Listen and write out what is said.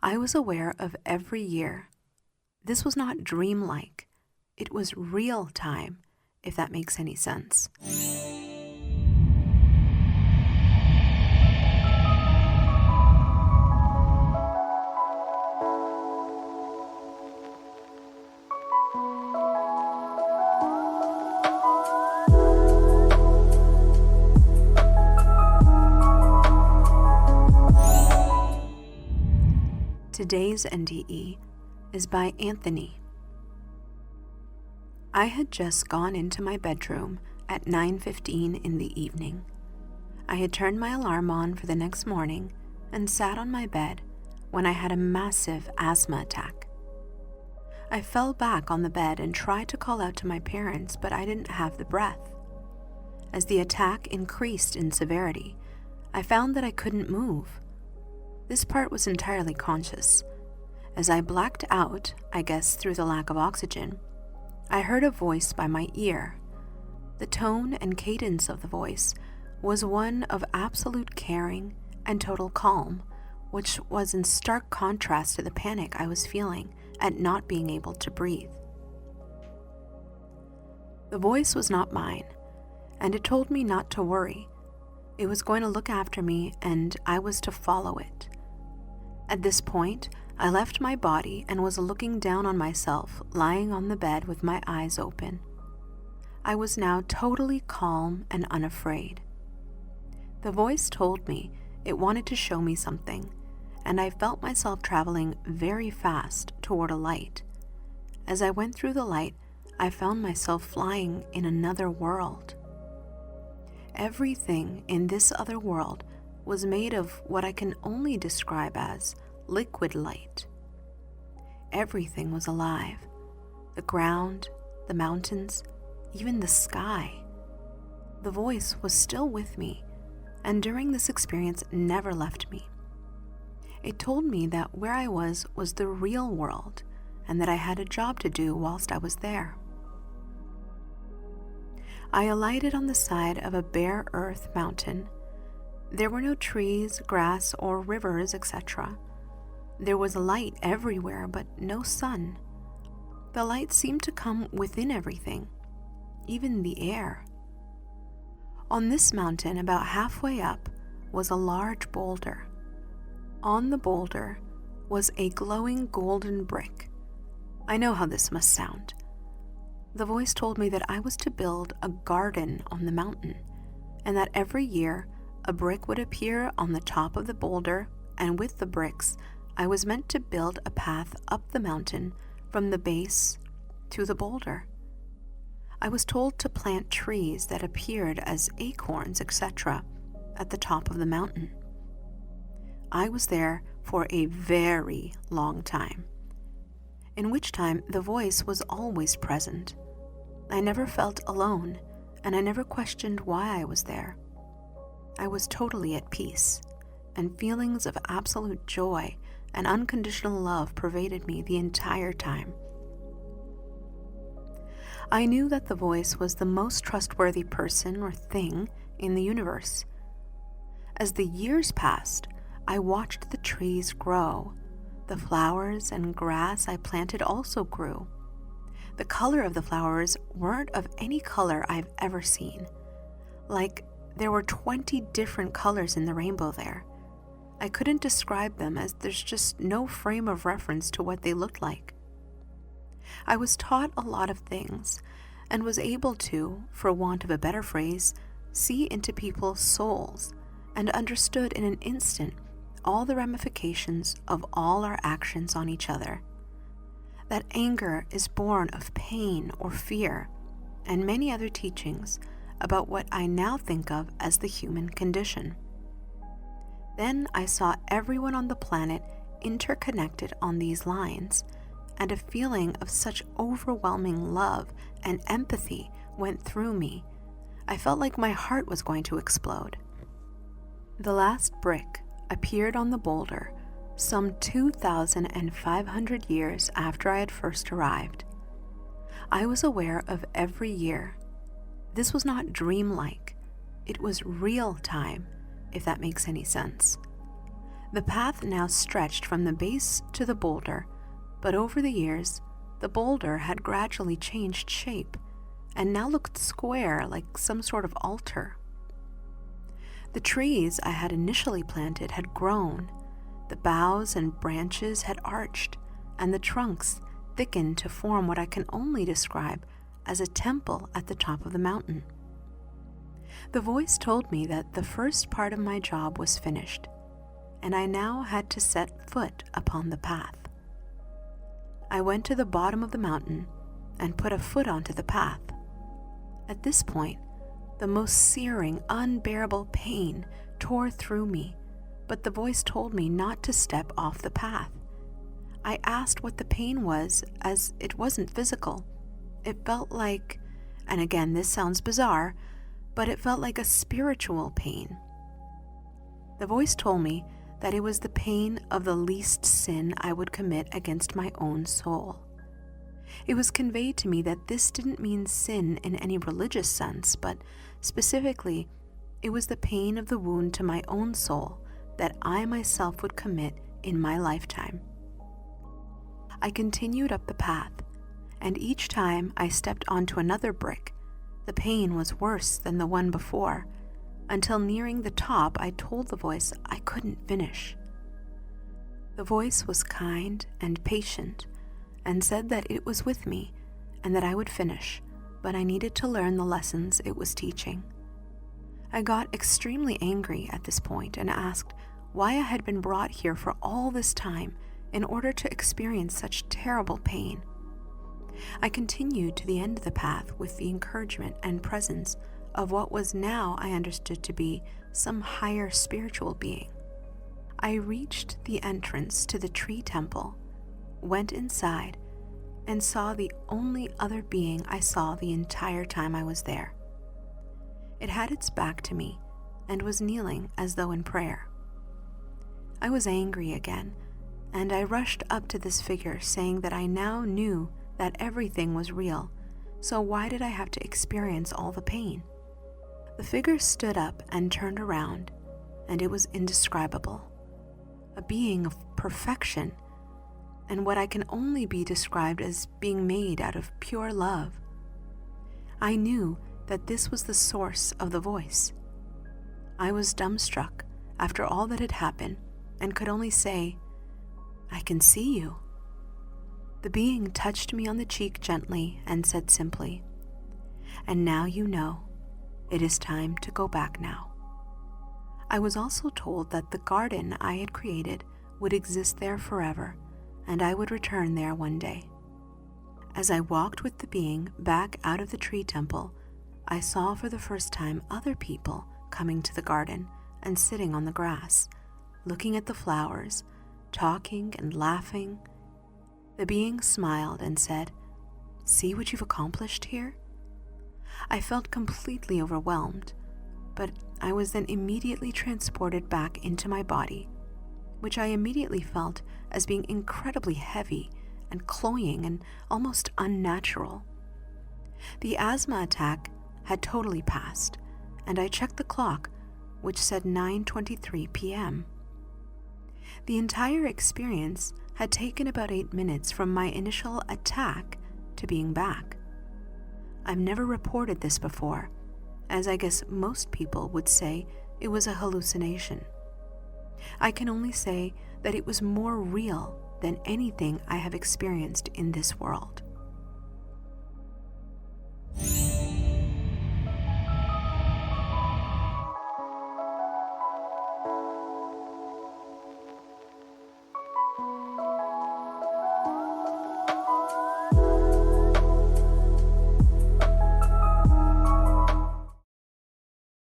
I was aware of every year. This was not dreamlike. It was real time, if that makes any sense. Today's NDE is by Anthony. I had just gone into my bedroom at 9:15 in the evening. I had turned my alarm on for the next morning and sat on my bed when I had a massive asthma attack. I fell back on the bed and tried to call out to my parents, but I didn't have the breath. As the attack increased in severity, I found that I couldn't move. This part was entirely conscious. As I blacked out, I guess through the lack of oxygen, I heard a voice by my ear. The tone and cadence of the voice was one of absolute caring and total calm, which was in stark contrast to the panic I was feeling at not being able to breathe. The voice was not mine, and it told me not to worry. It was going to look after me, and I was to follow it. At this point, I left my body and was looking down on myself, lying on the bed with my eyes open. I was now totally calm and unafraid. The voice told me it wanted to show me something, and I felt myself traveling very fast toward a light. As I went through the light, I found myself flying in another world. Everything in this other world was made of what I can only describe as liquid light. Everything was alive. The ground, the mountains, even the sky. The voice was still with me, and during this experience never left me. It told me that where I was the real world, and that I had a job to do whilst I was there. I alighted on the side of a bare earth mountain. There were no trees, grass, or rivers, etc. There was light everywhere, but no sun. The light seemed to come within everything, even the air. On this mountain, about halfway up, was a large boulder. On the boulder was a glowing golden brick. I know how this must sound. The voice told me that I was to build a garden on the mountain, and that every year a brick would appear on the top of the boulder, and with the bricks, I was meant to build a path up the mountain from the base to the boulder. I was told to plant trees that appeared as acorns, etc., at the top of the mountain. I was there for a very long time, in which time the voice was always present. I never felt alone, and I never questioned why I was there. I was totally at peace, and feelings of absolute joy and unconditional love pervaded me the entire time. I knew that the voice was the most trustworthy person or thing in the universe. As the years passed, I watched the trees grow. The flowers and grass I planted also grew. The color of the flowers weren't of any color I've ever seen. Like, there were 20 different colors in the rainbow there. I couldn't describe them as there's just no frame of reference to what they looked like. I was taught a lot of things and was able to, for want of a better phrase, see into people's souls and understood in an instant all the ramifications of all our actions on each other. That anger is born of pain or fear, and many other teachings about what I now think of as the human condition. Then I saw everyone on the planet interconnected on these lines, and a feeling of such overwhelming love and empathy went through me. I felt like my heart was going to explode. The last brick appeared on the boulder some 2,500 years after I had first arrived. I was aware of every year. This was not dreamlike. It was real time, if that makes any sense. The path now stretched from the base to the boulder, but over the years, the boulder had gradually changed shape and now looked square like some sort of altar. The trees I had initially planted had grown, the boughs and branches had arched, and the trunks thickened to form what I can only describe as a temple at the top of the mountain. The voice told me that the first part of my job was finished, and I now had to set foot upon the path. I went to the bottom of the mountain and put a foot onto the path. At this point, the most searing, unbearable pain tore through me, but the voice told me not to step off the path. I asked what the pain was, as it wasn't physical. It felt like, and again this sounds bizarre, but it felt like a spiritual pain. The voice told me that it was the pain of the least sin I would commit against my own soul. It was conveyed to me that this didn't mean sin in any religious sense, but specifically, it was the pain of the wound to my own soul that I myself would commit in my lifetime. I continued up the path, and each time I stepped onto another brick, the pain was worse than the one before, until nearing the top I told the voice I couldn't finish. The voice was kind and patient, and said that it was with me and that I would finish, but I needed to learn the lessons it was teaching. I got extremely angry at this point and asked why I had been brought here for all this time in order to experience such terrible pain. I continued to the end of the path with the encouragement and presence of what was now I understood to be some higher spiritual being. I reached the entrance to the tree temple, went inside, and saw the only other being I saw the entire time I was there. It had its back to me and was kneeling as though in prayer. I was angry again, and I rushed up to this figure saying that I now knew that everything was real, so why did I have to experience all the pain? The figure stood up and turned around, and it was indescribable. A being of perfection, and what I can only be described as being made out of pure love. I knew that this was the source of the voice. I was dumbstruck after all that had happened and could only say, "I can see you." The being touched me on the cheek gently and said simply, "And now you know. It is time to go back now." I was also told that the garden I had created would exist there forever, and I would return there one day. As I walked with the being back out of the tree temple, I saw for the first time other people coming to the garden and sitting on the grass, looking at the flowers, talking and laughing. The being smiled and said, "See what you've accomplished here?" I felt completely overwhelmed, but I was then immediately transported back into my body, which I immediately felt as being incredibly heavy and cloying and almost unnatural. The asthma attack had totally passed, and I checked the clock, which said 9:23 p.m. The entire experience had taken about 8 minutes from my initial attack to being back. I've never reported this before, as I guess most people would say it was a hallucination. I can only say that it was more real than anything I have experienced in this world.